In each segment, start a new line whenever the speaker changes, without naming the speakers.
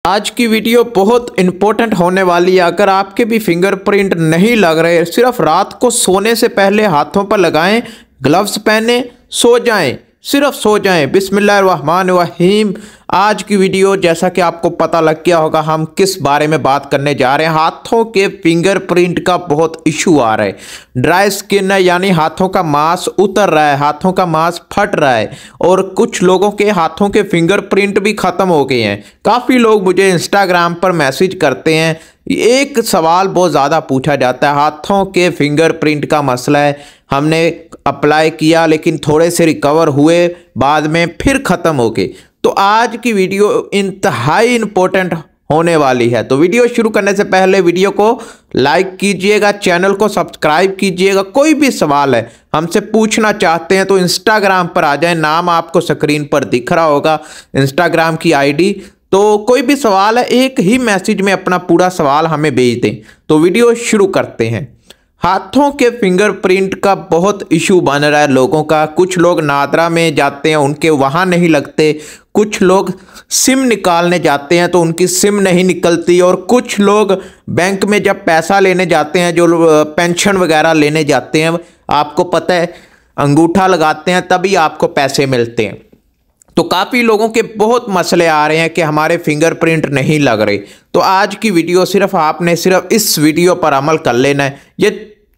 आज की वीडियो बहुत इंपॉर्टेंट होने वाली है। अगर आपके भी फिंगरप्रिंट नहीं लग रहे, सिर्फ रात को सोने से पहले हाथों पर लगाएं, ग्लव्स पहने, सो जाएं, सिर्फ सो जाएं। बिस्मिल्लाहिर्रहमानिर्रहीम। आज की वीडियो जैसा कि आपको पता लग गया होगा, हम किस बारे में बात करने जा रहे हैं। हाथों के फिंगरप्रिंट का बहुत इशू आ रहा है। ड्राई स्किन है, यानी हाथों का मांस उतर रहा है, हाथों का मांस फट रहा है और कुछ लोगों के हाथों के फिंगरप्रिंट भी खत्म हो गए हैं। काफ़ी लोग मुझे इंस्टाग्राम पर मैसेज करते हैं। एक सवाल बहुत ज़्यादा पूछा जाता है, हाथों के फिंगरप्रिंट का मसला है, हमने अप्लाई किया लेकिन थोड़े से रिकवर हुए, बाद में फिर ख़त्म हो गए। तो आज की वीडियो इंतहाई इंपॉर्टेंट होने वाली है। तो वीडियो शुरू करने से पहले वीडियो को लाइक कीजिएगा, चैनल को सब्सक्राइब कीजिएगा। कोई भी सवाल है, हमसे पूछना चाहते हैं तो इंस्टाग्राम पर आ जाएं, नाम आपको स्क्रीन पर दिख रहा होगा, इंस्टाग्राम की आईडी। तो कोई भी सवाल है, एक ही मैसेज में अपना पूरा सवाल हमें भेज दें। तो वीडियो शुरू करते हैं। हाथों के फिंगरप्रिंट का बहुत इशू बन रहा है लोगों का। कुछ लोग नादरा में जाते हैं, उनके वहाँ नहीं लगते। कुछ लोग सिम निकालने जाते हैं तो उनकी सिम नहीं निकलती। और कुछ लोग बैंक में जब पैसा लेने जाते हैं, जो पेंशन वगैरह लेने जाते हैं, आपको पता है अंगूठा लगाते हैं तभी आपको पैसे मिलते हैं। तो काफ़ी लोगों के बहुत मसले आ रहे हैं कि हमारे फिंगरप्रिंट नहीं लग रहे। तो आज की वीडियो आपने सिर्फ इस वीडियो पर अमल कर लेना है। ये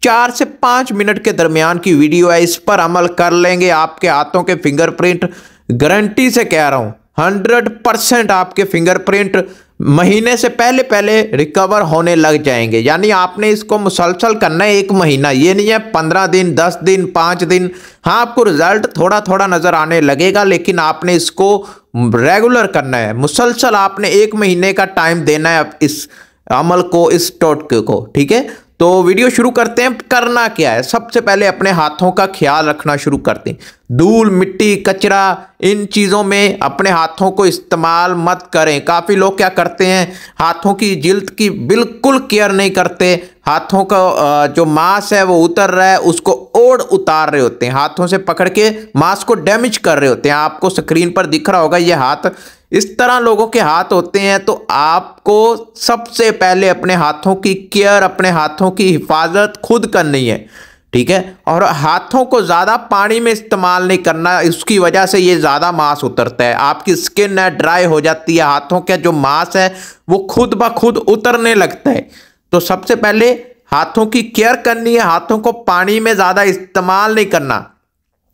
4 से 5 मिनट के दरमियान की वीडियो है, इस पर अमल कर लेंगे, आपके हाथों के फिंगरप्रिंट, गारंटी से कह रहा हूँ 100% आपके फिंगरप्रिंट महीने से पहले पहले रिकवर होने लग जाएंगे। यानी आपने इसको मुसलसल करना है 1 महीना, ये नहीं है 15 दिन, 10 दिन, 5 दिन। हाँ, आपको रिजल्ट थोड़ा थोड़ा नज़र आने लगेगा, लेकिन आपने इसको रेगुलर करना है, मुसलसल आपने 1 महीने का टाइम देना है इस अमल को, इस टोटके को। ठीक है, तो वीडियो शुरू करते हैं। करना क्या है, सबसे पहले अपने हाथों का ख्याल रखना शुरू करते हैं। धूल, मिट्टी, कचरा, इन चीज़ों में अपने हाथों को इस्तेमाल मत करें। काफ़ी लोग क्या करते हैं, हाथों की जिल्द की बिल्कुल केयर नहीं करते। हाथों का जो मांस है वो उतर रहा है, उसको ओढ़ उतार रहे होते हैं, हाथों से पकड़ के मांस को डैमेज कर रहे होते हैं। आपको स्क्रीन पर दिख रहा होगा ये हाथ, इस तरह लोगों के हाथ होते हैं। तो आपको सबसे पहले अपने हाथों की केयर, अपने हाथों की हिफाजत खुद करनी है। ठीक है, और हाथों को ज़्यादा पानी में इस्तेमाल नहीं करना, इसकी वजह से ये ज़्यादा मांस उतरता है, आपकी स्किन है ड्राई हो जाती है, हाथों का जो मांस है वो खुद ब खुद उतरने लगता है। तो सबसे पहले हाथों की केयर करनी है, हाथों को पानी में ज़्यादा इस्तेमाल नहीं करना।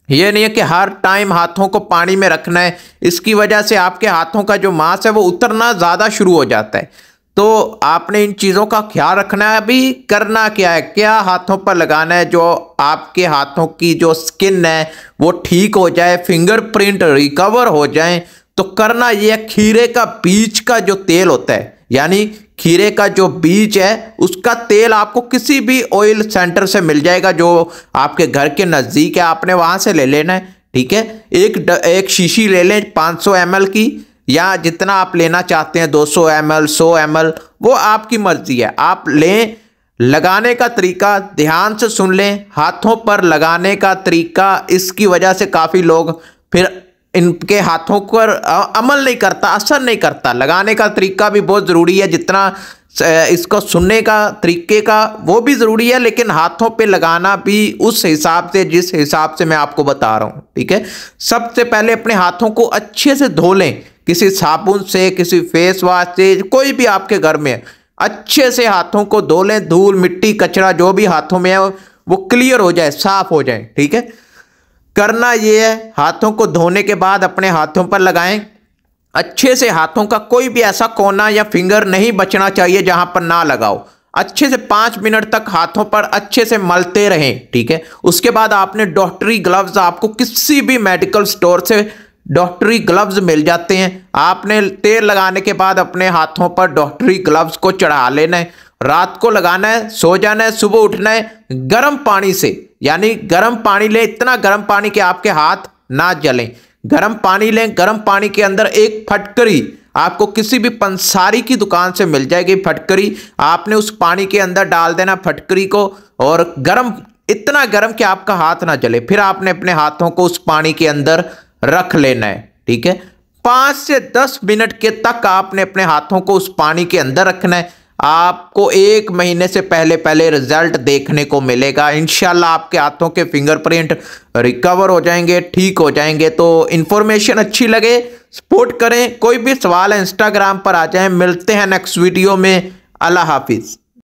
ये नहीं है कि हर टाइम हाथों को पानी में रखना है, इसकी वजह से आपके हाथों का जो मांस है वो उतरना ज़्यादा शुरू हो जाता है। तो आपने इन चीज़ों का ख्याल रखना है। अभी करना क्या है, क्या हाथों पर लगाना है, जो आपके हाथों की जो स्किन है वो ठीक हो जाए, फिंगरप्रिंट रिकवर हो जाए। तो करना ये है, खीरे का बीज का जो तेल होता है, यानी खीरे का जो बीज है उसका तेल आपको किसी भी ऑयल सेंटर से मिल जाएगा जो आपके घर के नज़दीक है, आपने वहाँ से ले लेना है। ठीक है, एक शीशी ले लें 500 ml की, या जितना आप लेना चाहते हैं 200 ml, 100 ml, वो आपकी मर्जी है, आप लें। लगाने का तरीका ध्यान से सुन लें, हाथों पर लगाने का तरीका, इसकी वजह से काफ़ी लोग फिर इनके हाथों पर अमल नहीं करता, असर नहीं करता। लगाने का तरीका भी बहुत ज़रूरी है, जितना इसको सुनने का तरीके का वो भी ज़रूरी है, लेकिन हाथों पे लगाना भी उस हिसाब से जिस हिसाब से मैं आपको बता रहा हूँ। ठीक है, सबसे पहले अपने हाथों को अच्छे से धो लें, किसी साबुन से, किसी फेस वॉश से, कोई भी आपके घर में अच्छे से हाथों को धो लें। धूल, मिट्टी, कचरा जो भी हाथों में है वो क्लियर हो जाए, साफ हो जाए। ठीक है, करना ये है, हाथों को धोने के बाद अपने हाथों पर लगाएं अच्छे से। हाथों का कोई भी ऐसा कोना या फिंगर नहीं बचना चाहिए जहां पर ना लगाओ। अच्छे से 5 मिनट तक हाथों पर अच्छे से मलते रहें। ठीक है, उसके बाद आपने डॉक्टरी ग्लव्स, आपको किसी भी मेडिकल स्टोर से डॉक्टरी ग्लव्स मिल जाते हैं। आपने तेल लगाने के बाद अपने हाथों पर डॉक्टरी ग्लव्स को चढ़ा लेना है, रात को लगाना है, सो जाना है, सुबह उठना है गर्म पानी से, यानी गर्म पानी लें, इतना गर्म पानी कि आपके हाथ ना जलें। गर्म पानी लें, गर्म पानी के अंदर एक फटकरी, आपको किसी भी पंसारी की दुकान से मिल जाएगी फटकरी, आपने उस पानी के अंदर डाल देना फटकरी को, और गर्म, इतना गर्म कि आपका हाथ ना जले। फिर आपने अपने हाथों को उस पानी के अंदर रख लेना है। ठीक है, 5 से 10 मिनट के तक आपने अपने हाथों को उस पानी के अंदर रखना है। आपको 1 महीने से पहले रिजल्ट देखने को मिलेगा। इंशाल्लाह आपके हाथों के फिंगरप्रिंट रिकवर हो जाएंगे, ठीक हो जाएंगे। तो इन्फॉर्मेशन अच्छी लगे सपोर्ट करें। कोई भी सवाल है इंस्टाग्राम पर आ जाएं। मिलते हैं नेक्स्ट वीडियो में। अल्लाह हाफिज।